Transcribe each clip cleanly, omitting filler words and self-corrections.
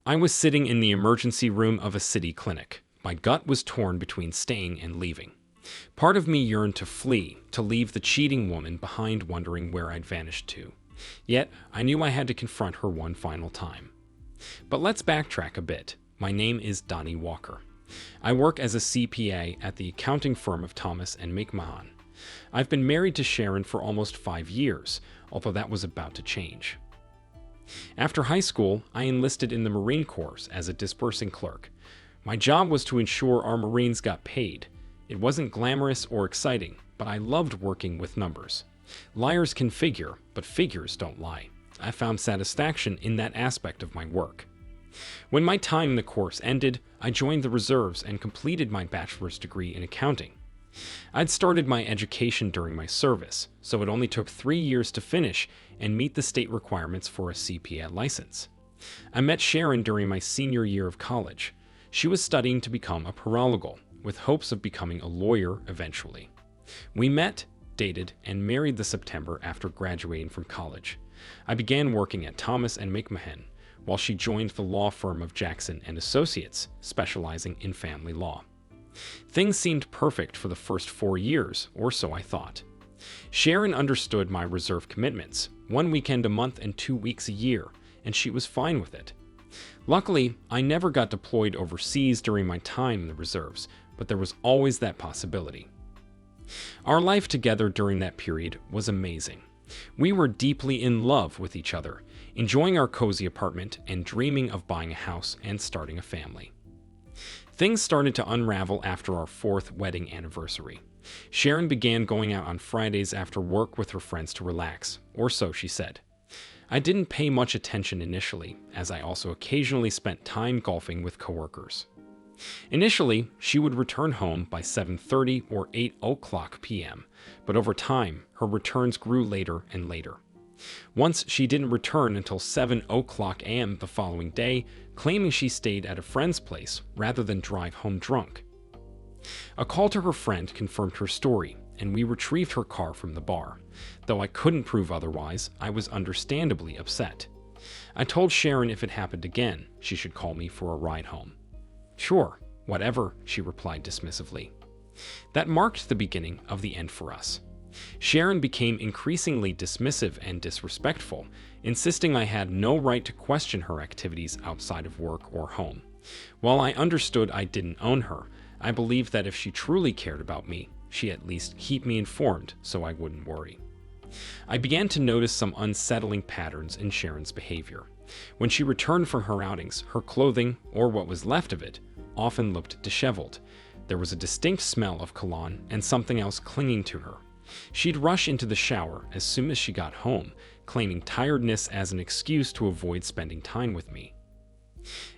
I was sitting in the emergency room of a city clinic. My gut was torn between staying and leaving. Part of me yearned to flee, to leave the cheating woman behind, wondering where I'd vanished to. Yet, I knew I had to confront her one final time. But let's backtrack a bit. My name is Donnie Walker. I work as a CPA at the accounting firm of Thomas and McMahon. I've been married to Sharon for almost 5 years, although that was about to change. After high school, I enlisted in the Marine Corps as a disbursing clerk. My job was to ensure our Marines got paid. It wasn't glamorous or exciting, but I loved working with numbers. Liars can figure, but figures don't lie. I found satisfaction in that aspect of my work. When my time in the course ended, I joined the reserves and completed my bachelor's degree in accounting. I'd started my education during my service, so it only took 3 years to finish and meet the state requirements for a CPA license. I met Sharon during my senior year of college. She was studying to become a paralegal, with hopes of becoming a lawyer eventually. We met, dated, and married the September after graduating from college. I began working at Thomas and McMahon, while she joined the law firm of Jackson and Associates, specializing in family law. Things seemed perfect for the first 4 years, or so I thought. Sharon understood my reserve commitments, 1 weekend a month and 2 weeks a year, and she was fine with it. Luckily, I never got deployed overseas during my time in the reserves, but there was always that possibility. Our life together during that period was amazing. We were deeply in love with each other, enjoying our cozy apartment and dreaming of buying a house and starting a family. Things started to unravel after our 4th wedding anniversary. Sharon began going out on Fridays after work with her friends to relax, or so she said. I didn't pay much attention initially, as I also occasionally spent time golfing with coworkers. Initially, she would return home by 7:30 or 8 p.m., but over time, her returns grew later and later. Once she didn't return until 7 a.m. the following day, claiming she stayed at a friend's place rather than drive home drunk. A call to her friend confirmed her story, and we retrieved her car from the bar. Though I couldn't prove otherwise, I was understandably upset. I told Sharon if it happened again, she should call me for a ride home. Sure, whatever, she replied dismissively. That marked the beginning of the end for us. Sharon became increasingly dismissive and disrespectful, insisting I had no right to question her activities outside of work or home. While I understood I didn't own her, I believed that if she truly cared about me, she'd at least keep me informed so I wouldn't worry. I began to notice some unsettling patterns in Sharon's behavior. When she returned from her outings, her clothing, or what was left of it, often looked disheveled. There was a distinct smell of cologne and something else clinging to her. She'd rush into the shower as soon as she got home, claiming tiredness as an excuse to avoid spending time with me.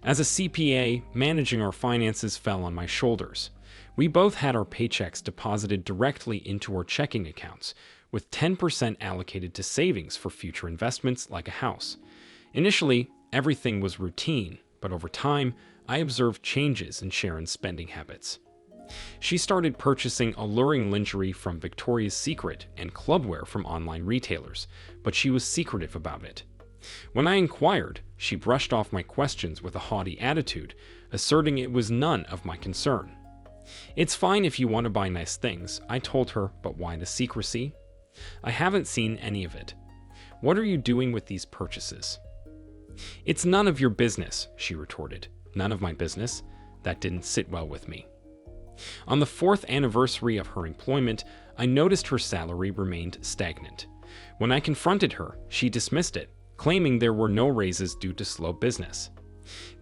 As a CPA, managing our finances fell on my shoulders. We both had our paychecks deposited directly into our checking accounts, with 10% allocated to savings for future investments like a house. Initially, everything was routine, but over time, I observed changes in Sharon's spending habits. She started purchasing alluring lingerie from Victoria's Secret and clubwear from online retailers, but she was secretive about it. When I inquired, she brushed off my questions with a haughty attitude, asserting it was none of my concern. It's fine if you want to buy nice things, I told her, but why the secrecy? I haven't seen any of it. What are you doing with these purchases? It's none of your business, she retorted. None of my business? That didn't sit well with me. On the 4th anniversary of her employment, I noticed her salary remained stagnant. When I confronted her, she dismissed it, claiming there were no raises due to slow business.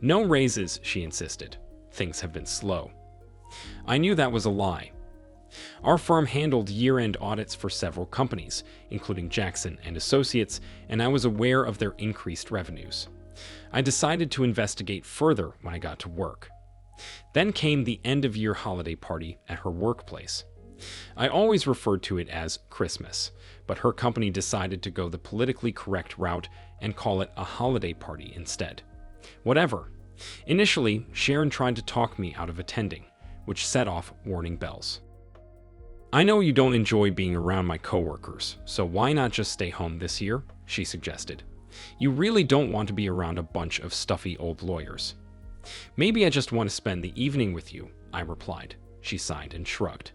No raises, she insisted. Things have been slow. I knew that was a lie. Our firm handled year-end audits for several companies, including Jackson and Associates, and I was aware of their increased revenues. I decided to investigate further when I got to work. Then came the end-of-year holiday party at her workplace. I always referred to it as Christmas, but her company decided to go the politically correct route and call it a holiday party instead. Whatever. Initially, Sharon tried to talk me out of attending, which set off warning bells. I know you don't enjoy being around my coworkers, so why not just stay home this year? She suggested. You really don't want to be around a bunch of stuffy old lawyers. Maybe I just want to spend the evening with you, I replied. She sighed and shrugged.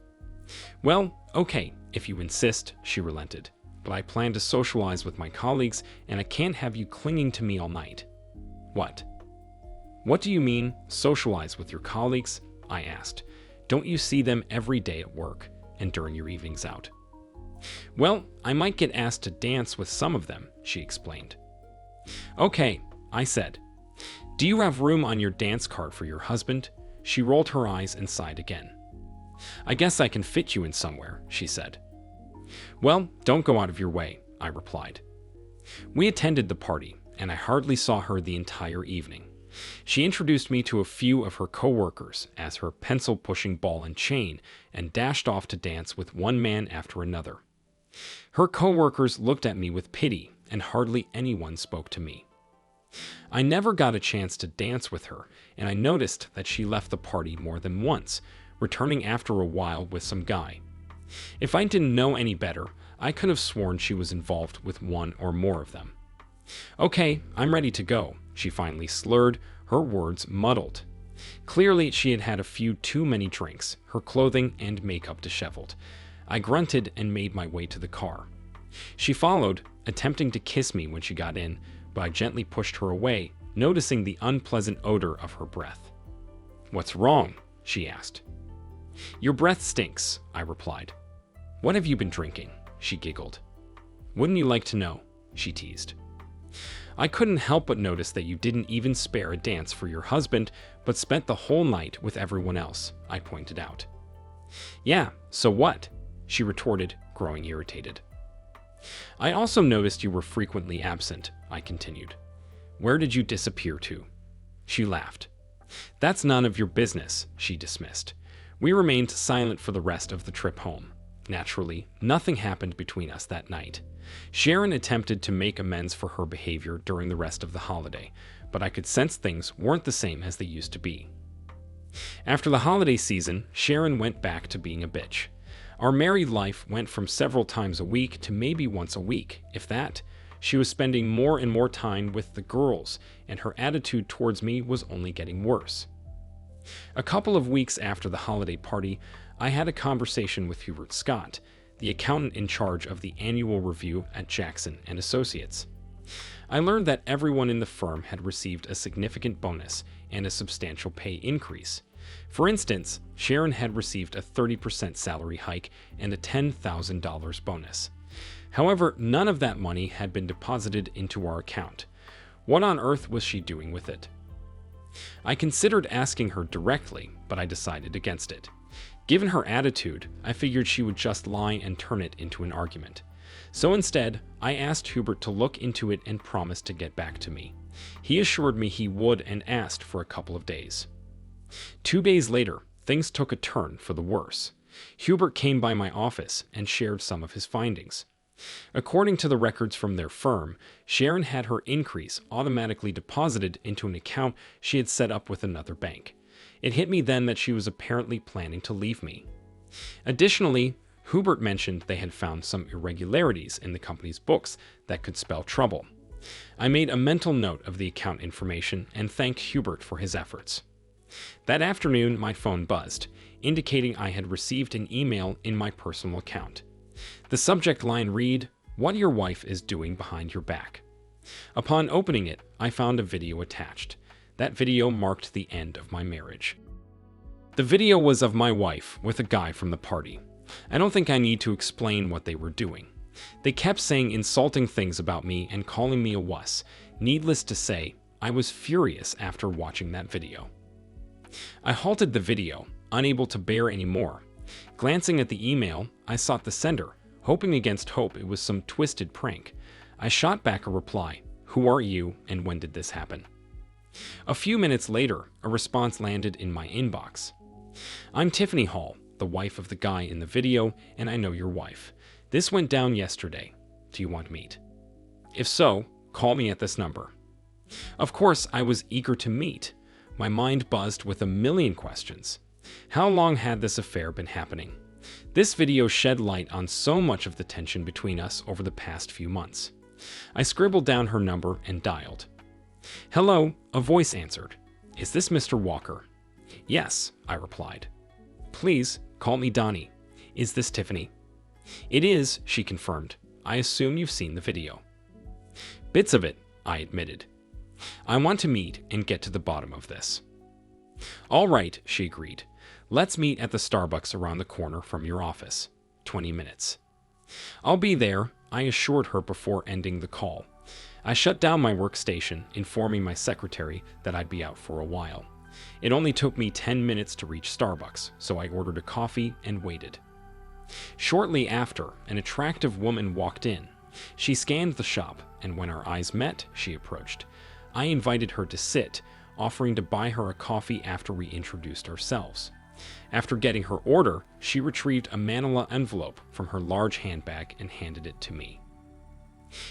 Well, okay, if you insist, she relented. But I plan to socialize with my colleagues, and I can't have you clinging to me all night. What? What do you mean, socialize with your colleagues? I asked. Don't you see them every day at work and during your evenings out? Well, I might get asked to dance with some of them, she explained. Okay, I said. Do you have room on your dance card for your husband? She rolled her eyes and sighed again. I guess I can fit you in somewhere, she said. Well, don't go out of your way, I replied. We attended the party, and I hardly saw her the entire evening. She introduced me to a few of her co-workers as her pencil-pushing ball and chain and dashed off to dance with one man after another. Her co-workers looked at me with pity, and hardly anyone spoke to me. I never got a chance to dance with her, and I noticed that she left the party more than once, returning after a while with some guy. If I didn't know any better, I could have sworn she was involved with one or more of them. Okay, I'm ready to go, she finally slurred, her words muddled. Clearly, she had had a few too many drinks, her clothing and makeup disheveled. I grunted and made my way to the car. She followed, attempting to kiss me when she got in, but I gently pushed her away, noticing the unpleasant odor of her breath. What's wrong? She asked. Your breath stinks, I replied. What have you been drinking? She giggled. Wouldn't you like to know? She teased. I couldn't help but notice that you didn't even spare a dance for your husband, but spent the whole night with everyone else, I pointed out. Yeah, so what? She retorted, growing irritated. I also noticed you were frequently absent, I continued. Where did you disappear to? She laughed. That's none of your business, she dismissed. We remained silent for the rest of the trip home. Naturally, nothing happened between us that night. Sharon attempted to make amends for her behavior during the rest of the holiday, but I could sense things weren't the same as they used to be. After the holiday season, Sharon went back to being a bitch. Our married life went from several times a week to maybe once a week, if that. She was spending more and more time with the girls, and her attitude towards me was only getting worse. A couple of weeks after the holiday party, I had a conversation with Hubert Scott, the accountant in charge of the annual review at Jackson and Associates. I learned that everyone in the firm had received a significant bonus and a substantial pay increase. For instance, Sharon had received a 30% salary hike and a $10,000 bonus. However, none of that money had been deposited into our account. What on earth was she doing with it? I considered asking her directly, but I decided against it. Given her attitude, I figured she would just lie and turn it into an argument. So instead, I asked Hubert to look into it and promised to get back to me. He assured me he would and asked for a couple of days. 2 days later, things took a turn for the worse. Hubert came by my office and shared some of his findings. According to the records from their firm, Sharon had her increase automatically deposited into an account she had set up with another bank. It hit me then that she was apparently planning to leave me. Additionally, Hubert mentioned they had found some irregularities in the company's books that could spell trouble. I made a mental note of the account information and thanked Hubert for his efforts. That afternoon, my phone buzzed, indicating I had received an email in my personal account. The subject line read, "What your wife is doing behind your back." Upon opening it, I found a video attached. That video marked the end of my marriage. The video was of my wife with a guy from the party. I don't think I need to explain what they were doing. They kept saying insulting things about me and calling me a wuss. Needless to say, I was furious after watching that video. I halted the video, unable to bear any more. Glancing at the email, I sought the sender, hoping against hope it was some twisted prank. I shot back a reply, "Who are you and when did this happen?" A few minutes later, a response landed in my inbox. "I'm Tiffany Hall, the wife of the guy in the video, and I know your wife. This went down yesterday. Do you want to meet? If so, call me at this number." Of course, I was eager to meet. My mind buzzed with a million questions. How long had this affair been happening? This video shed light on so much of the tension between us over the past few months. I scribbled down her number and dialed. "Hello," a voice answered. "Is this Mr. Walker?" "Yes," I replied. "Please, call me Donnie. Is this Tiffany?" "It is," she confirmed. "I assume you've seen the video." "Bits of it," I admitted. "I want to meet and get to the bottom of this." "All right," she agreed. "Let's meet at the Starbucks around the corner from your office. 20 minutes. "I'll be there," I assured her before ending the call. I shut down my workstation, informing my secretary that I'd be out for a while. It only took me 10 minutes to reach Starbucks, so I ordered a coffee and waited. Shortly after, an attractive woman walked in. She scanned the shop, and when our eyes met, she approached. I invited her to sit, offering to buy her a coffee after we introduced ourselves. After getting her order, she retrieved a manila envelope from her large handbag and handed it to me.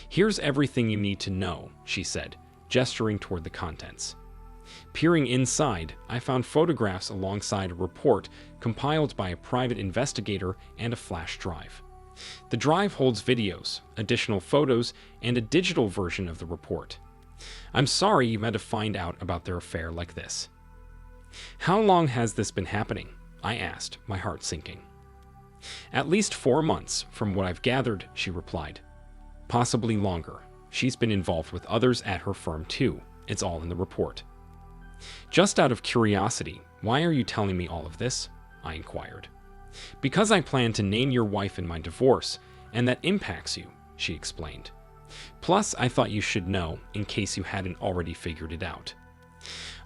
"Here's everything you need to know," she said, gesturing toward the contents. Peering inside, I found photographs alongside a report compiled by a private investigator and a flash drive. The drive holds videos, additional photos, and a digital version of the report. "I'm sorry you had to find out about their affair like this." "How long has this been happening?" I asked, my heart sinking. "At least 4 months, from what I've gathered," she replied. "Possibly longer. She's been involved with others at her firm too. It's all in the report." "Just out of curiosity, why are you telling me all of this?" I inquired. "Because I plan to name your wife in my divorce, and that impacts you," she explained. "Plus, I thought you should know, in case you hadn't already figured it out."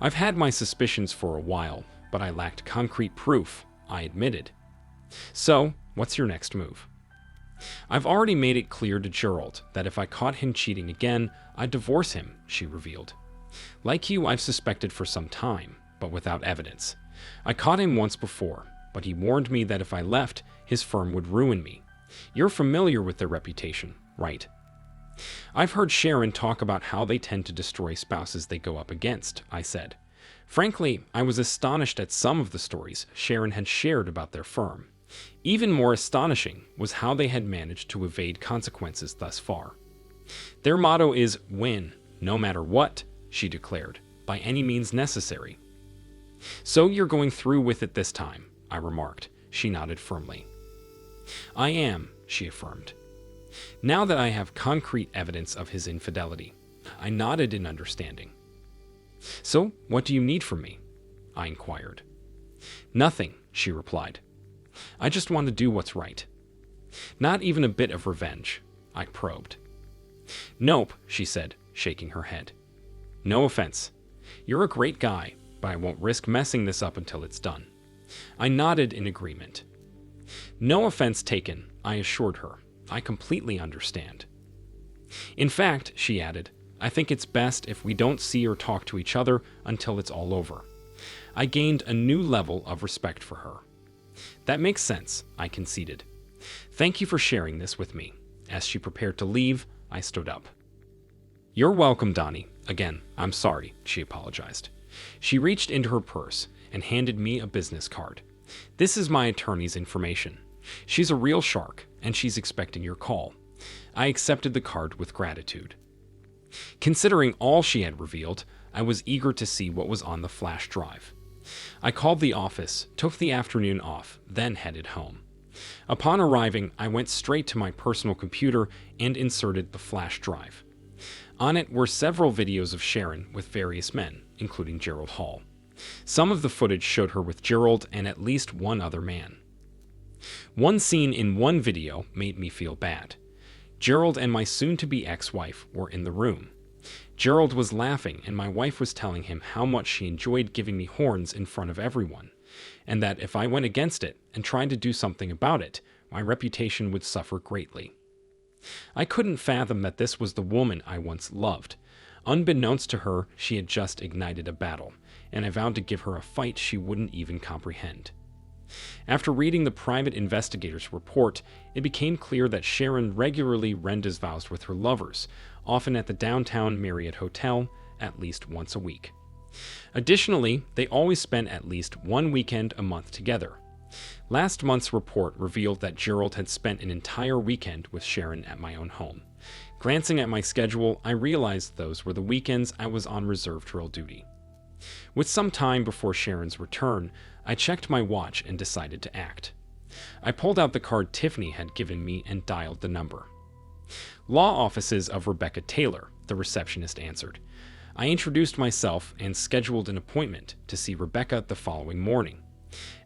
"I've had my suspicions for a while, but I lacked concrete proof," I admitted. "So, what's your next move?" "I've already made it clear to Gerald that if I caught him cheating again, I'd divorce him," she revealed. "Like you, I've suspected for some time, but without evidence. I caught him once before, but he warned me that if I left, his firm would ruin me. You're familiar with their reputation, right?" "I've heard Sharon talk about how they tend to destroy spouses they go up against," I said. Frankly, I was astonished at some of the stories Sharon had shared about their firm. Even more astonishing was how they had managed to evade consequences thus far. "Their motto is win, no matter what," she declared, "by any means necessary." "So you're going through with it this time," I remarked. She nodded firmly. "I am," she affirmed. "Now that I have concrete evidence of his infidelity." I nodded in understanding. "So, what do you need from me?" I inquired. "Nothing," she replied. "I just want to do what's right." "Not even a bit of revenge?" I probed. "Nope," she said, shaking her head. "No offense. You're a great guy, but I won't risk messing this up until it's done." I nodded in agreement. "No offense taken," I assured her. "I completely understand." "In fact," she added, "I think it's best if we don't see or talk to each other until it's all over." I gained a new level of respect for her. "That makes sense," I conceded. "Thank you for sharing this with me." As she prepared to leave, I stood up. "You're welcome, Donnie. Again, I'm sorry," she apologized. She reached into her purse and handed me a business card. "This is my attorney's information. She's a real shark, and she's expecting your call." I accepted the card with gratitude. Considering all she had revealed, I was eager to see what was on the flash drive. I called the office, took the afternoon off, then headed home. Upon arriving, I went straight to my personal computer and inserted the flash drive. On it were several videos of Sharon with various men, including Gerald Hall. Some of the footage showed her with Gerald and at least one other man. One scene in one video made me feel bad. Gerald and my soon-to-be ex-wife were in the room. Gerald was laughing, and my wife was telling him how much she enjoyed giving me horns in front of everyone, and that if I went against it and tried to do something about it, my reputation would suffer greatly. I couldn't fathom that this was the woman I once loved. Unbeknownst to her, she had just ignited a battle, and I vowed to give her a fight she wouldn't even comprehend. After reading the private investigator's report, it became clear that Sharon regularly rendezvoused with her lovers, often at the downtown Marriott Hotel, at least once a week. Additionally, they always spent at least one weekend a month together. Last month's report revealed that Gerald had spent an entire weekend with Sharon at my own home. Glancing at my schedule, I realized those were the weekends I was on reserve drill duty. With some time before Sharon's return, I checked my watch and decided to act. I pulled out the card Tiffany had given me and dialed the number. "Law offices of Rebecca Taylor," the receptionist answered. I introduced myself and scheduled an appointment to see Rebecca the following morning.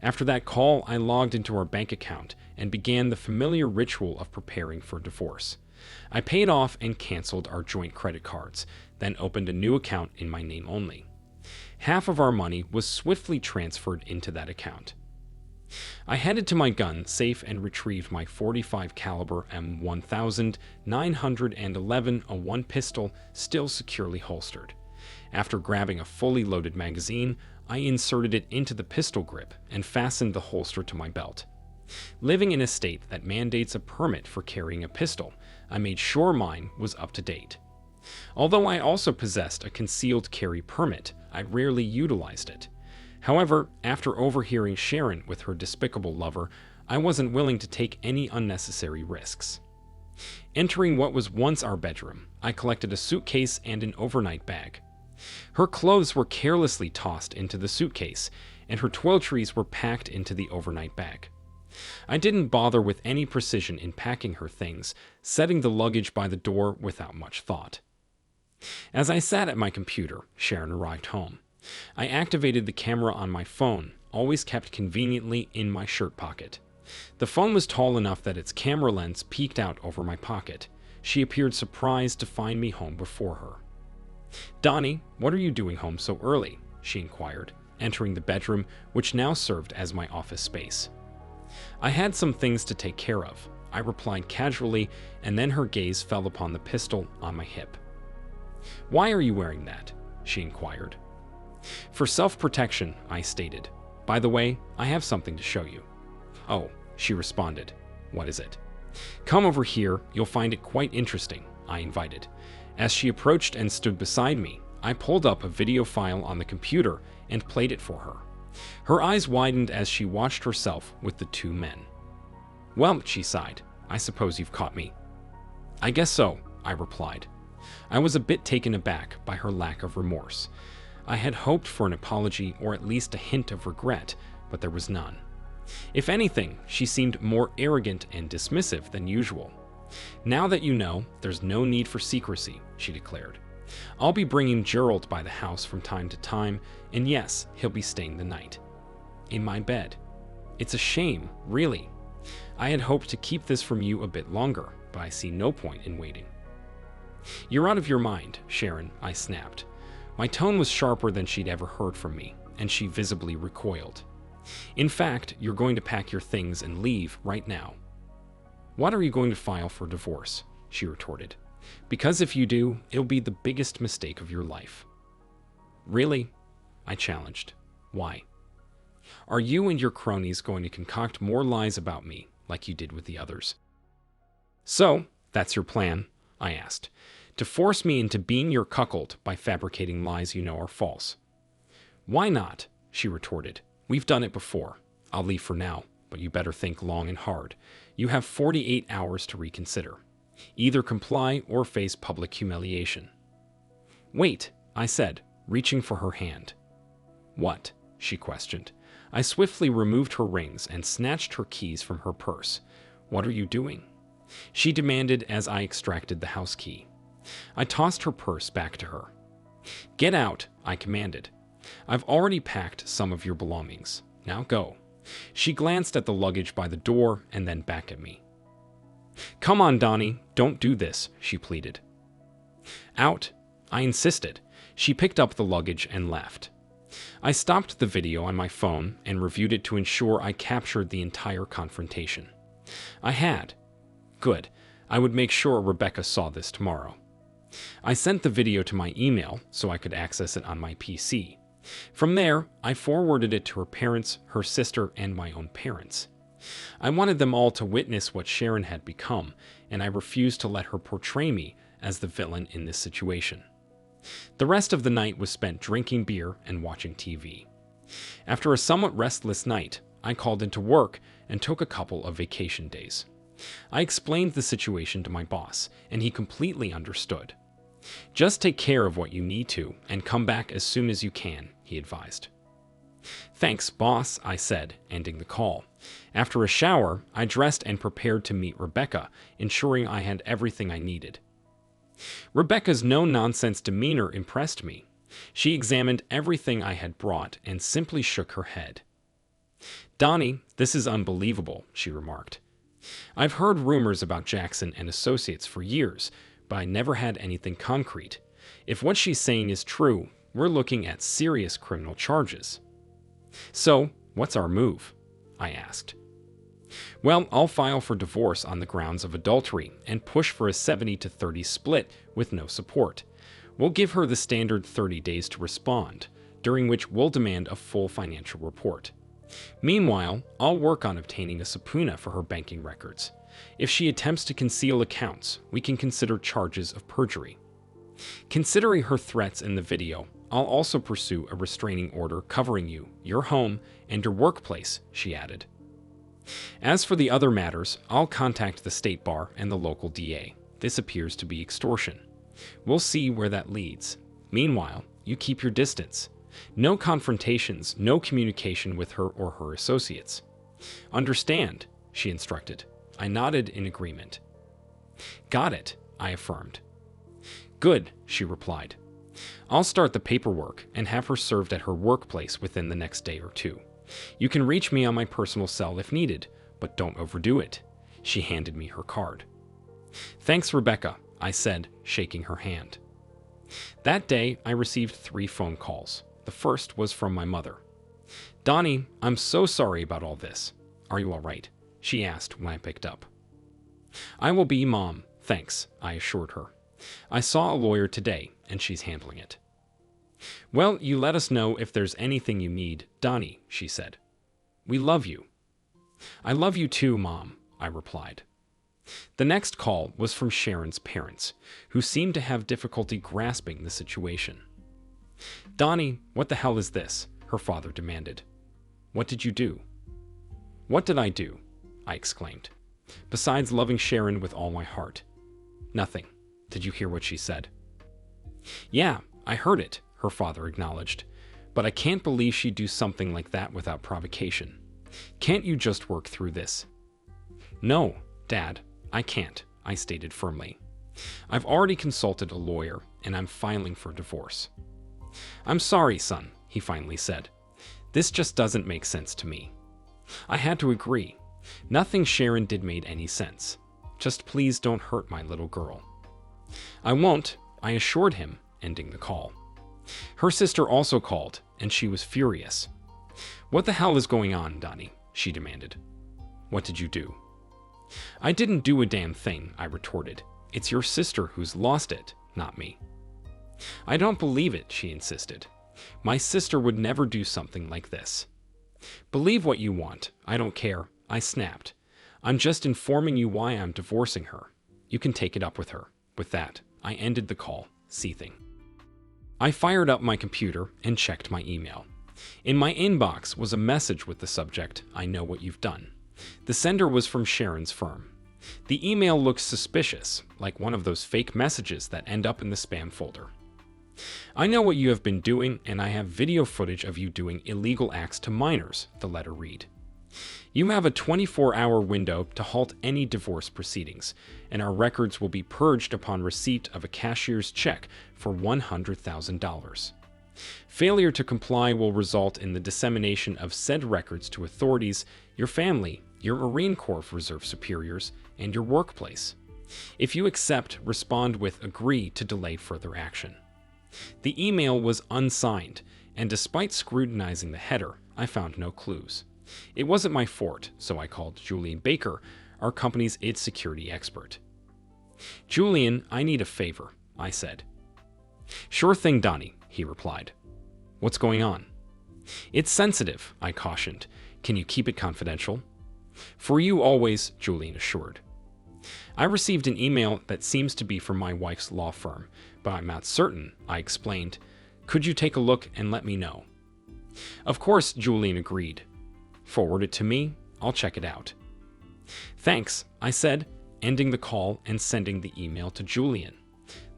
After that call, I logged into our bank account and began the familiar ritual of preparing for divorce. I paid off and canceled our joint credit cards, then opened a new account in my name only. Half of our money was swiftly transferred into that account. I headed to my gun safe and retrieved my .45 caliber M1911 pistol still securely holstered. After grabbing a fully loaded magazine, I inserted it into the pistol grip and fastened the holster to my belt. Living in a state that mandates a permit for carrying a pistol, I made sure mine was up to date. Although I also possessed a concealed carry permit, I rarely utilized it. However, after overhearing Sharon with her despicable lover, I wasn't willing to take any unnecessary risks. Entering what was once our bedroom, I collected a suitcase and an overnight bag. Her clothes were carelessly tossed into the suitcase, and her toiletries were packed into the overnight bag. I didn't bother with any precision in packing her things, setting the luggage by the door without much thought. As I sat at my computer, Sharon arrived home. I activated the camera on my phone, always kept conveniently in my shirt pocket. The phone was tall enough that its camera lens peeked out over my pocket. She appeared surprised to find me home before her. "Donnie, what are you doing home so early?" she inquired, entering the bedroom, which now served as my office space. "I had some things to take care of," I replied casually, and then her gaze fell upon the pistol on my hip. "Why are you wearing that?" she inquired. "For self-protection," I stated. "By the way, I have something to show you." "Oh," she responded. "What is it?" "Come over here, you'll find it quite interesting," I invited. As she approached and stood beside me, I pulled up a video file on the computer and played it for her. Her eyes widened as she watched herself with the two men. "Well," she sighed, "I suppose you've caught me." "I guess so," I replied. I was a bit taken aback by her lack of remorse. I had hoped for an apology or at least a hint of regret, but there was none. If anything, she seemed more arrogant and dismissive than usual. "Now that you know, there's no need for secrecy," she declared. "I'll be bringing Gerald by the house from time to time, and yes, he'll be staying the night. In my bed. It's a shame, really. I had hoped to keep this from you a bit longer, but I see no point in waiting." "You're out of your mind, Sharon," I snapped. My tone was sharper than she'd ever heard from me, and she visibly recoiled. "In fact, you're going to pack your things and leave right now." "What are you going to file for divorce?" she retorted. "Because if you do, it'll be the biggest mistake of your life." "Really?" I challenged. "Why? Are you and your cronies going to concoct more lies about me, like you did with the others?" "So, that's your plan?" I asked. "To force me into being your cuckold by fabricating lies you know are false?" "Why not?" she retorted. "We've done it before. I'll leave for now, but you better think long and hard. You have 48 hours to reconsider. Either comply or face public humiliation." "Wait," I said, reaching for her hand. "What?" she questioned. I swiftly removed her rings and snatched her keys from her purse. "What are you doing?" she demanded as I extracted the house key. I tossed her purse back to her. "Get out," I commanded. "I've already packed some of your belongings. Now go." She glanced at the luggage by the door and then back at me. "Come on, Donnie, don't do this," she pleaded. "Out," I insisted. She picked up the luggage and left. I stopped the video on my phone and reviewed it to ensure I captured the entire confrontation. I had. Good. I would make sure Rebecca saw this tomorrow. I sent the video to my email so I could access it on my PC. From there, I forwarded it to her parents, her sister, and my own parents. I wanted them all to witness what Sharon had become, and I refused to let her portray me as the villain in this situation. The rest of the night was spent drinking beer and watching TV. After a somewhat restless night, I called into work and took a couple of vacation days. I explained the situation to my boss, and he completely understood. Just take care of what you need to and come back as soon as you can, he advised. Thanks, boss, I said, ending the call. After a shower, I dressed and prepared to meet Rebecca, ensuring I had everything I needed. Rebecca's no-nonsense demeanor impressed me. She examined everything I had brought and simply shook her head. Donnie, this is unbelievable, she remarked. I've heard rumors about Jackson and Associates for years, but I never had anything concrete. If what she's saying is true, we're looking at serious criminal charges. So, what's our move? I asked. Well, I'll file for divorce on the grounds of adultery and push for a 70-30 split with no support. We'll give her the standard 30 days to respond, during which we'll demand a full financial report. Meanwhile, I'll work on obtaining a subpoena for her banking records. If she attempts to conceal accounts, we can consider charges of perjury. Considering her threats in the video, I'll also pursue a restraining order covering you, your home, and your workplace, she added. As for the other matters, I'll contact the state bar and the local DA. This appears to be extortion. We'll see where that leads. Meanwhile, you keep your distance. No confrontations, no communication with her or her associates. Understand, she instructed. I nodded in agreement. Got it, I affirmed. Good, she replied. I'll start the paperwork and have her served at her workplace within the next day or two. You can reach me on my personal cell if needed, but don't overdo it. She handed me her card. Thanks, Rebecca, I said, shaking her hand. That day, I received 3 phone calls. The first was from my mother. Donnie, I'm so sorry about all this. Are you all right? She asked when I picked up. I will be, Mom. Thanks, I assured her. I saw a lawyer today, and she's handling it. Well, you let us know if there's anything you need, Donnie, she said. We love you. I love you too, Mom, I replied. The next call was from Sharon's parents, who seemed to have difficulty grasping the situation. Donnie, what the hell is this? Her father demanded. What did you do? What did I do? I exclaimed. Besides loving Sharon with all my heart. Nothing. Did you hear what she said? Yeah, I heard it, her father acknowledged. But I can't believe she'd do something like that without provocation. Can't you just work through this? No, Dad, I can't, I stated firmly. I've already consulted a lawyer, and I'm filing for divorce. I'm sorry, son, he finally said. This just doesn't make sense to me. I had to agree. Nothing Sharon did made any sense. Just please don't hurt my little girl. I won't, I assured him, ending the call. Her sister also called, and she was furious. What the hell is going on, Donnie? She demanded. What did you do? I didn't do a damn thing, I retorted. It's your sister who's lost it, not me. I don't believe it, she insisted. My sister would never do something like this. Believe what you want. I don't care, I snapped. I'm just informing you why I'm divorcing her. You can take it up with her. With that, I ended the call, seething. I fired up my computer and checked my email. In my inbox was a message with the subject, I know what you've done. The sender was from Sharon's firm. The email looked suspicious, like one of those fake messages that end up in the spam folder. I know what you have been doing, and I have video footage of you doing illegal acts to minors, the letter read. You have a 24-hour window to halt any divorce proceedings, and our records will be purged upon receipt of a cashier's check for $100,000. Failure to comply will result in the dissemination of said records to authorities, your family, your Marine Corps Reserve superiors, and your workplace. If you accept, respond with agree to delay further action. The email was unsigned, and despite scrutinizing the header, I found no clues. It wasn't my forte, so I called Julian Baker, our company's id security expert. Julian, I need a favor, I said. Sure thing, Donnie, he replied. What's going on? It's sensitive, I cautioned. Can you keep it confidential? For you always, Julian assured. I received an email that seems to be from my wife's law firm, but I'm not certain, I explained. Could you take a look and let me know? Of course, Julian agreed. Forward it to me, I'll check it out. Thanks, I said, ending the call and sending the email to Julian.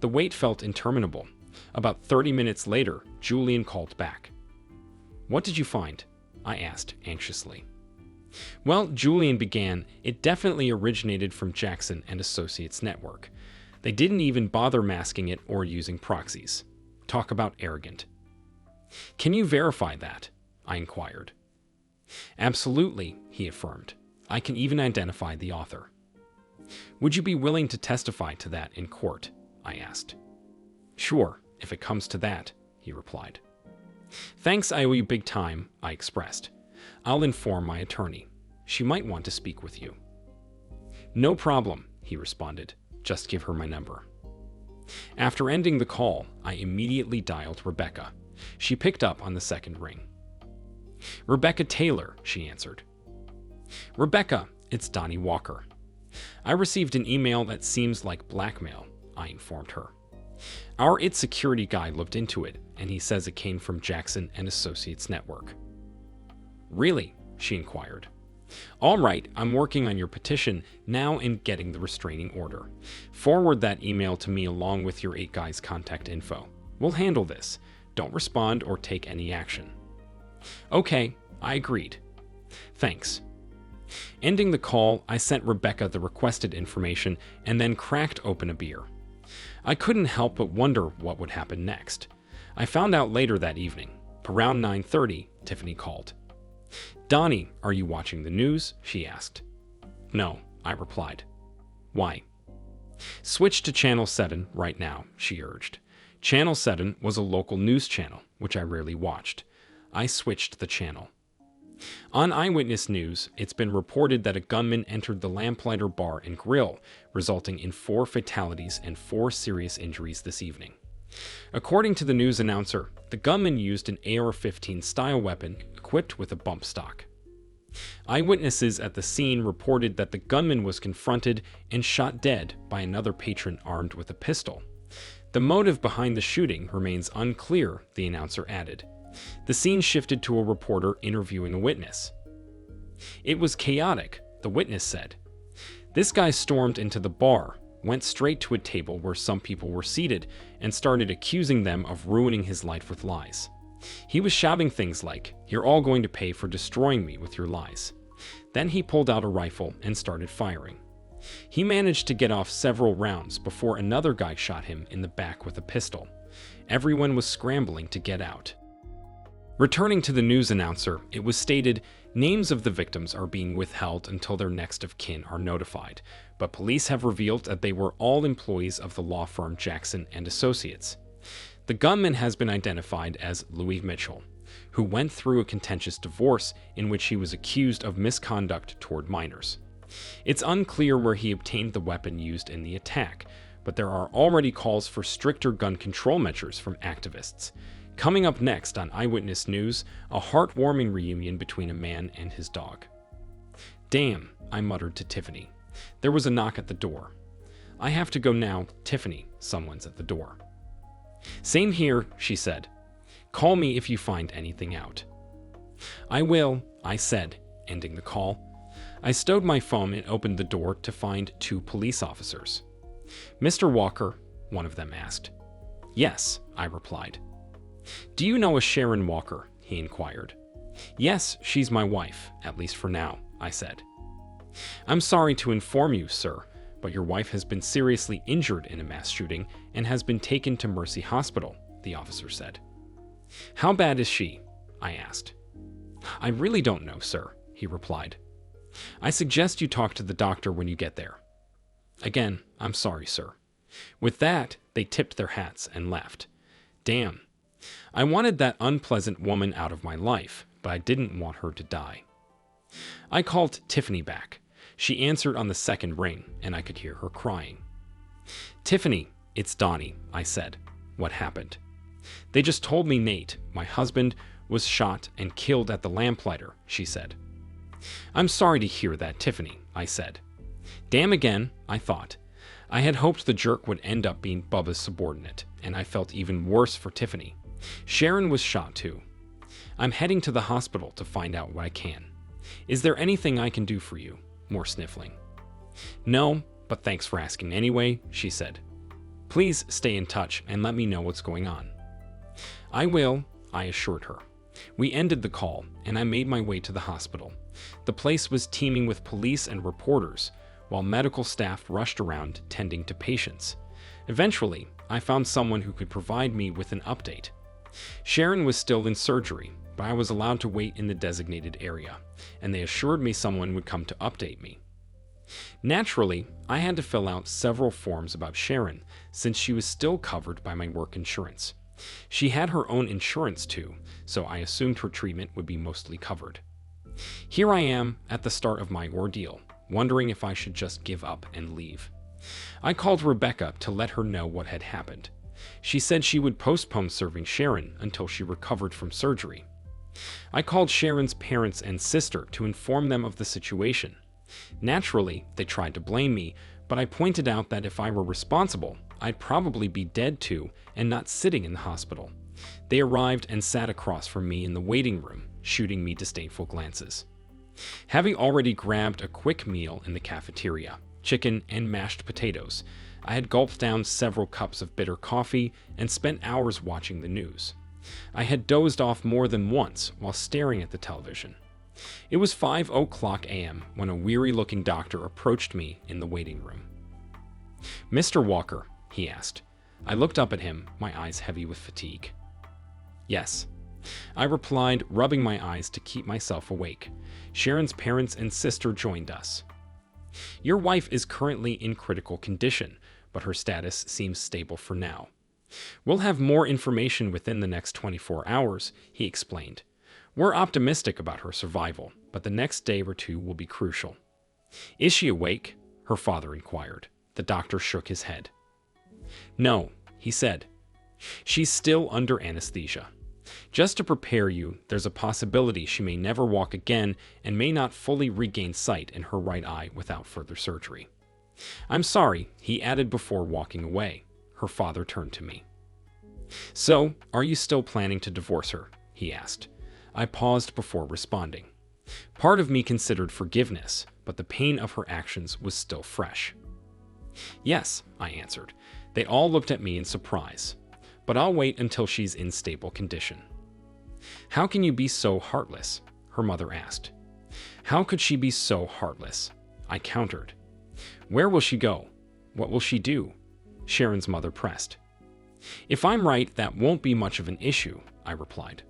The wait felt interminable. About 30 minutes later, Julian called back. What did you find? I asked anxiously. Well, Julian began, it definitely originated from Jackson and Associates Network. They didn't even bother masking it or using proxies. Talk about arrogant. Can you verify that? I inquired. Absolutely, he affirmed. I can even identify the author. Would you be willing to testify to that in court? I asked. Sure, if it comes to that, he replied. Thanks, I owe you big time, I expressed. I'll inform my attorney. She might want to speak with you. No problem, he responded. Just give her my number. After ending the call, I immediately dialed Rebecca. She picked up on the second ring. Rebecca Taylor, she answered. Rebecca, it's Donnie Walker. I received an email that seems like blackmail, I informed her. Our IT security guy looked into it, and he says it came from Jackson and Associates Network. Really? She inquired. All right, I'm working on your petition now and getting the restraining order. Forward that email to me along with your 8 guys' contact info. We'll handle this. Don't respond or take any action. Okay, I agreed. Thanks. Ending the call, I sent Rebecca the requested information and then cracked open a beer. I couldn't help but wonder what would happen next. I found out later that evening. Around 9:30, Tiffany called. Donnie, are you watching the news? She asked. No, I replied. Why? Switch to Channel 7 right now, she urged. Channel 7 was a local news channel, which I rarely watched. I switched the channel. On Eyewitness News, it's been reported that a gunman entered the Lamplighter Bar and Grill, resulting in 4 fatalities and 4 serious injuries this evening. According to the news announcer, the gunman used an AR-15 style weapon equipped with a bump stock. Eyewitnesses at the scene reported that the gunman was confronted and shot dead by another patron armed with a pistol. The motive behind the shooting remains unclear, the announcer added. The scene shifted to a reporter interviewing a witness. It was chaotic, the witness said. This guy stormed into the bar, went straight to a table where some people were seated, and started accusing them of ruining his life with lies. He was shouting things like, "You're all going to pay for destroying me with your lies." Then he pulled out a rifle and started firing. He managed to get off several rounds before another guy shot him in the back with a pistol. Everyone was scrambling to get out. Returning to the news announcer, it was stated, names of the victims are being withheld until their next of kin are notified, but police have revealed that they were all employees of the law firm Jackson and Associates. The gunman has been identified as Louis Mitchell, who went through a contentious divorce in which he was accused of misconduct toward minors. It's unclear where he obtained the weapon used in the attack, but there are already calls for stricter gun control measures from activists. Coming up next on Eyewitness News, a heartwarming reunion between a man and his dog. Damn, I muttered to Tiffany. There was a knock at the door. I have to go now, Tiffany, someone's at the door. Same here, she said. Call me if you find anything out. I will, I said, ending the call. I stowed my phone and opened the door to find 2 police officers. Mr. Walker, one of them asked. Yes, I replied. Do you know a Sharon Walker? He inquired. Yes, she's my wife, at least for now, I said. I'm sorry to inform you, sir, but your wife has been seriously injured in a mass shooting and has been taken to Mercy Hospital, the officer said. How bad is she? I asked. I really don't know, sir, he replied. I suggest you talk to the doctor when you get there. Again, I'm sorry, sir. With that, they tipped their hats and left. Damn. I wanted that unpleasant woman out of my life, but I didn't want her to die. I called Tiffany back. She answered on the second ring, and I could hear her crying. Tiffany, it's Donnie, I said. What happened? They just told me Nate, my husband, was shot and killed at the Lamplighter, she said. I'm sorry to hear that, Tiffany, I said. Damn again, I thought. I had hoped the jerk would end up being Bubba's subordinate, and I felt even worse for Tiffany. Sharon was shot too. I'm heading to the hospital to find out what I can. Is there anything I can do for you? more sniffling. "No, but thanks for asking anyway," she said. "Please stay in touch and let me know what's going on." "I will," I assured her. We ended the call, and I made my way to the hospital. The place was teeming with police and reporters, while medical staff rushed around tending to patients. Eventually, I found someone who could provide me with an update. Sharon was still in surgery, but I was allowed to wait in the designated area, and they assured me someone would come to update me. Naturally, I had to fill out several forms about Sharon, since she was still covered by my work insurance. She had her own insurance too, so I assumed her treatment would be mostly covered. Here I am at the start of my ordeal, wondering if I should just give up and leave. I called Rebecca to let her know what had happened. She said she would postpone serving Sharon until she recovered from surgery. I called Sharon's parents and sister to inform them of the situation. Naturally, they tried to blame me, but I pointed out that if I were responsible, I'd probably be dead too and not sitting in the hospital. They arrived and sat across from me in the waiting room, shooting me disdainful glances. Having already grabbed a quick meal in the cafeteria, chicken and mashed potatoes, I had gulped down several cups of bitter coffee and spent hours watching the news. I had dozed off more than once while staring at the television. It was 5:00 a.m. when a weary-looking doctor approached me in the waiting room. "Mr. Walker," he asked. I looked up at him, my eyes heavy with fatigue. "Yes," I replied, rubbing my eyes to keep myself awake. Sharon's parents and sister joined us. "Your wife is currently in critical condition, but her status seems stable for now. We'll have more information within the next 24 hours, he explained. "We're optimistic about her survival, but the next day or two will be crucial." "Is she awake?" her father inquired. The doctor shook his head. "No," he said. "She's still under anesthesia. Just to prepare you, there's a possibility she may never walk again and may not fully regain sight in her right eye without further surgery." "I'm sorry," he added before walking away. Her father turned to me. "So, are you still planning to divorce her?" he asked. I paused before responding. Part of me considered forgiveness, but the pain of her actions was still fresh. "Yes," I answered. They all looked at me in surprise. "But I'll wait until she's in stable condition." "How can you be so heartless?" her mother asked. "How could she be so heartless?" I countered. "Where will she go? What will she do?" Sharon's mother pressed. "If I'm right, that won't be much of an issue," I replied.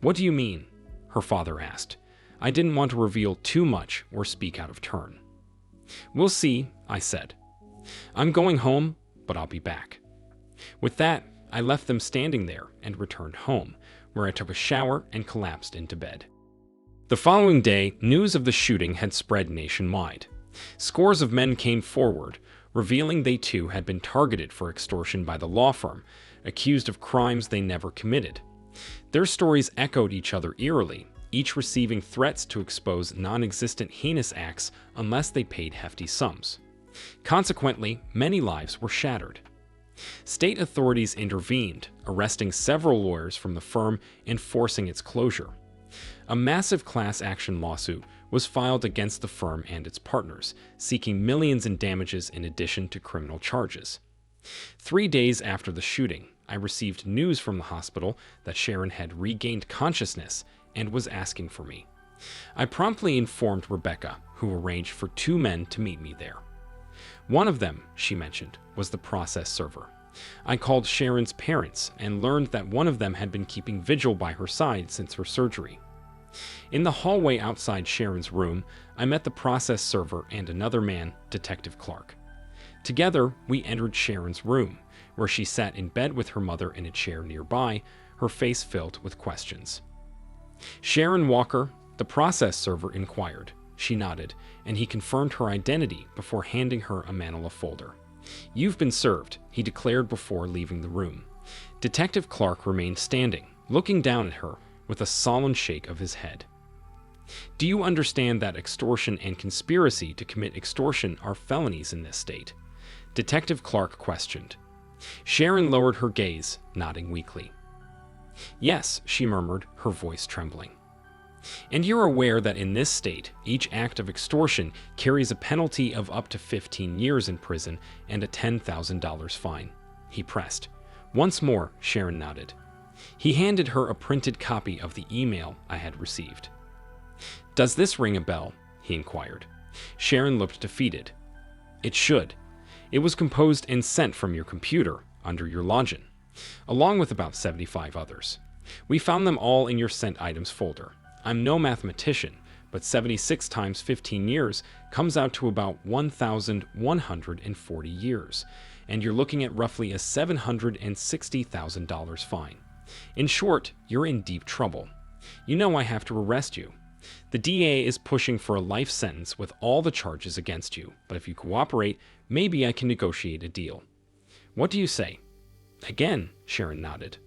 "What do you mean?" her father asked. I didn't want to reveal too much or speak out of turn. "We'll see," I said. "I'm going home, but I'll be back." With that, I left them standing there and returned home, where I took a shower and collapsed into bed. The following day, news of the shooting had spread nationwide. Scores of men came forward, revealing they too had been targeted for extortion by the law firm, accused of crimes they never committed. Their stories echoed each other eerily, each receiving threats to expose non-existent heinous acts unless they paid hefty sums. Consequently, many lives were shattered. State authorities intervened, arresting several lawyers from the firm and forcing its closure. A massive class action lawsuit was filed against the firm and its partners, seeking millions in damages in addition to criminal charges. 3 days after the shooting, I received news from the hospital that Sharon had regained consciousness and was asking for me. I promptly informed Rebecca, who arranged for 2 men to meet me there. One of them, she mentioned, was the process server. I called Sharon's parents and learned that one of them had been keeping vigil by her side since her surgery. In the hallway outside Sharon's room, I met the process server and another man, Detective Clark. Together, we entered Sharon's room, where she sat in bed with her mother in a chair nearby, her face filled with questions. "Sharon Walker?" the process server inquired. She nodded, and he confirmed her identity before handing her a manila folder. "You've been served," he declared before leaving the room. Detective Clark remained standing, looking down at her with a solemn shake of his head. "Do you understand that extortion and conspiracy to commit extortion are felonies in this state?" Detective Clark questioned. Sharon lowered her gaze, nodding weakly. "Yes," she murmured, her voice trembling. And you're aware that in this state, each act of extortion carries a penalty of up to 15 years in prison and a $10,000 fine. He pressed. Once more, Sharon nodded. He handed her a printed copy of the email I had received. Does this ring a bell? He inquired. Sharon looked defeated. It should. It was composed and sent from your computer, under your login, along with about 75 others. We found them all in your sent items folder. I'm no mathematician, but 76 times 15 years comes out to about 1,140 years, and you're looking at roughly a $760,000 fine. In short, you're in deep trouble. You know I have to arrest you. The DA is pushing for a life sentence with all the charges against you, but if you cooperate, maybe I can negotiate a deal. What do you say? Again, Sharon nodded.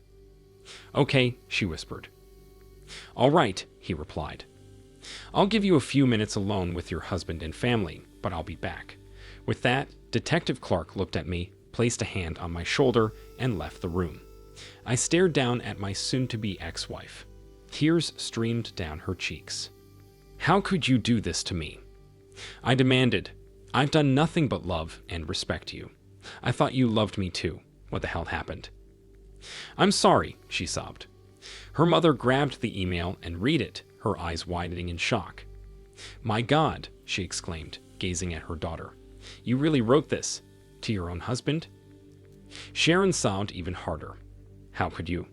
Okay, she whispered. All right, he replied. I'll give you a few minutes alone with your husband and family, but I'll be back. With that, Detective Clark looked at me, placed a hand on my shoulder, and left the room. I stared down at my soon-to-be ex-wife. Tears streamed down her cheeks. How could you do this to me? I demanded. I've done nothing but love and respect you. I thought you loved me too. What the hell happened? I'm sorry, she sobbed. Her mother grabbed the email and read it, her eyes widening in shock. My God, she exclaimed, gazing at her daughter. You really wrote this? To your own husband? Sharon sobbed even harder. How could you?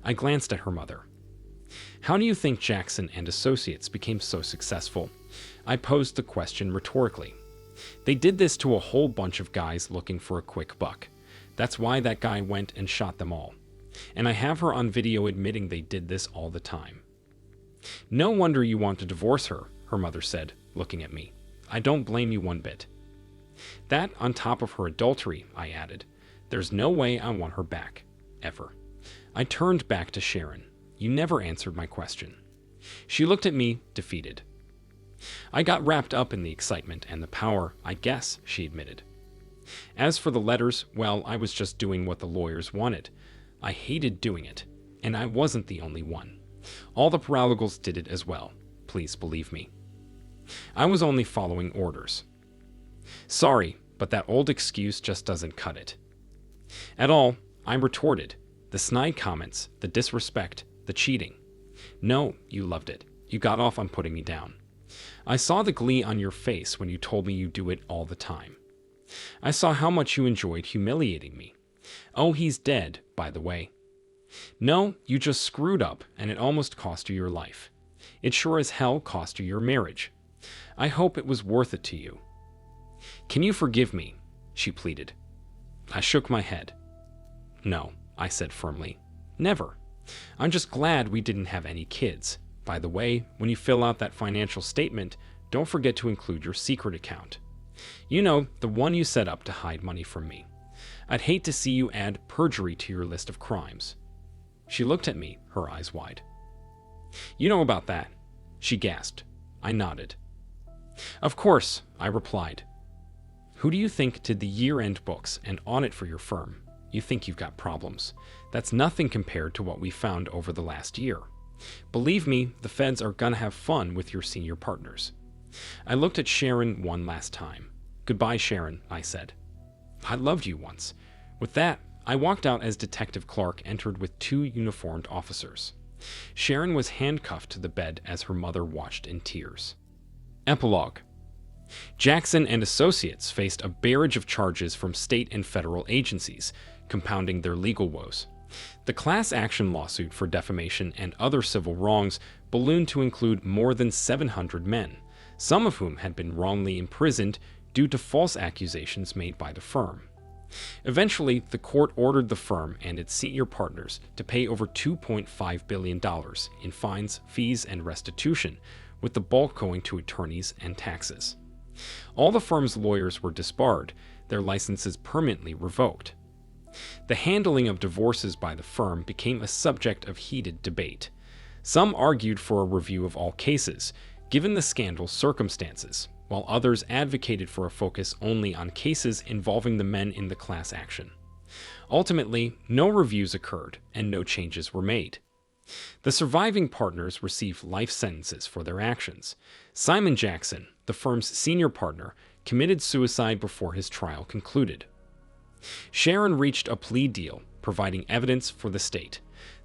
I glanced at her mother. How do you think Jackson and Associates became so successful? I posed the question rhetorically. They did this to a whole bunch of guys looking for a quick buck. That's why that guy went and shot them all. And I have her on video admitting they did this all the time. No wonder you want to divorce her, her mother said, looking at me. I don't blame you one bit. That on top of her adultery, I added. There's no way I want her back. Ever. I turned back to Sharon. You never answered my question. She looked at me, defeated. I got wrapped up in the excitement and the power, I guess, she admitted. As for the letters, well, I was just doing what the lawyers wanted. I hated doing it, and I wasn't the only one. All the paralegals did it as well. Please believe me. I was only following orders. Sorry, but that old excuse just doesn't cut it. At all, I retorted. The snide comments, the disrespect, the cheating. No, you loved it. You got off on putting me down. I saw the glee on your face when you told me you do it all the time. I saw how much you enjoyed humiliating me. Oh, he's dead, by the way. No, you just screwed up, and it almost cost you your life. It sure as hell cost you your marriage. I hope it was worth it to you. Can you forgive me? She pleaded. I shook my head. No, I said firmly. Never. I'm just glad we didn't have any kids. By the way, when you fill out that financial statement, don't forget to include your secret account. You know, the one you set up to hide money from me. I'd hate to see you add perjury to your list of crimes. She looked at me, her eyes wide. You know about that? She gasped. I nodded. Of course, I replied. Who do you think did the year-end books and audit for your firm? You think you've got problems. That's nothing compared to what we found over the last year. Believe me, the feds are gonna have fun with your senior partners. I looked at Sharon one last time. Goodbye, Sharon, I said. I loved you once. With that, I walked out as Detective Clark entered with 2 uniformed officers. Sharon was handcuffed to the bed as her mother watched in tears. Epilogue. Jackson and Associates faced a barrage of charges from state and federal agencies, compounding their legal woes. The class action lawsuit for defamation and other civil wrongs ballooned to include more than 700 men, some of whom had been wrongly imprisoned due to false accusations made by the firm. Eventually, the court ordered the firm and its senior partners to pay over $2.5 billion in fines, fees, and restitution, with the bulk going to attorneys and taxes. All the firm's lawyers were disbarred, their licenses permanently revoked. The handling of divorces by the firm became a subject of heated debate. Some argued for a review of all cases, given the scandal's circumstances, while others advocated for a focus only on cases involving the men in the class action. Ultimately, no reviews occurred and no changes were made. The surviving partners received life sentences for their actions. Simon Jackson, the firm's senior partner, committed suicide before his trial concluded. Sharon reached a plea deal, providing evidence for the state.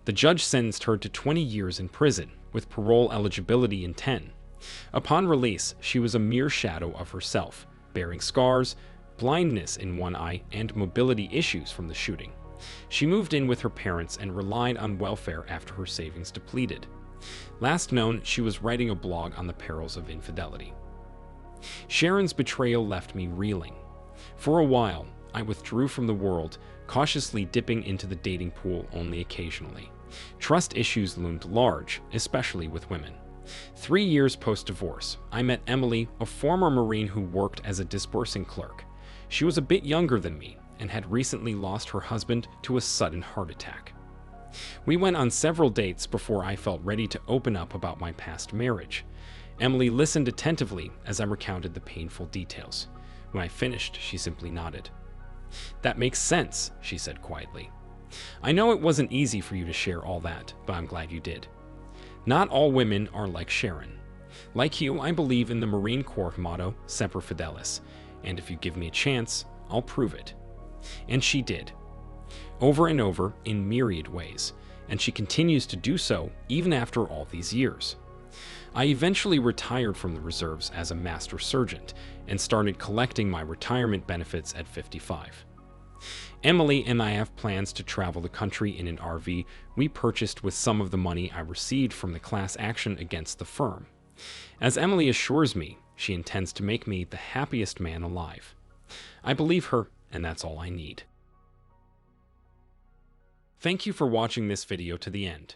The judge sentenced her to 20 years in prison, with parole eligibility in 10. Upon release, she was a mere shadow of herself, bearing scars, blindness in one eye, and mobility issues from the shooting. She moved in with her parents and relied on welfare after her savings depleted. Last known, she was writing a blog on the perils of infidelity. Sharon's betrayal left me reeling. For a while, I withdrew from the world, cautiously dipping into the dating pool only occasionally. Trust issues loomed large, especially with women. 3 years post-divorce, I met Emily, a former Marine who worked as a disbursing clerk. She was a bit younger than me and had recently lost her husband to a sudden heart attack. We went on several dates before I felt ready to open up about my past marriage. Emily listened attentively as I recounted the painful details. When I finished, she simply nodded. "That makes sense," she said quietly. "I know it wasn't easy for you to share all that, but I'm glad you did. Not all women are like Sharon. Like you, I believe in the Marine Corps motto, Semper Fidelis, and if you give me a chance, I'll prove it." And she did. Over and over, in myriad ways, and she continues to do so even after all these years. I eventually retired from the reserves as a master sergeant and started collecting my retirement benefits at 55. Emily and I have plans to travel the country in an RV we purchased with some of the money I received from the class action against the firm. As Emily assures me, she intends to make me the happiest man alive. I believe her, and that's all I need. Thank you for watching this video to the end.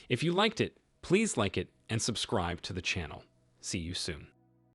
If you liked it, please like it and subscribe to the channel. See you soon.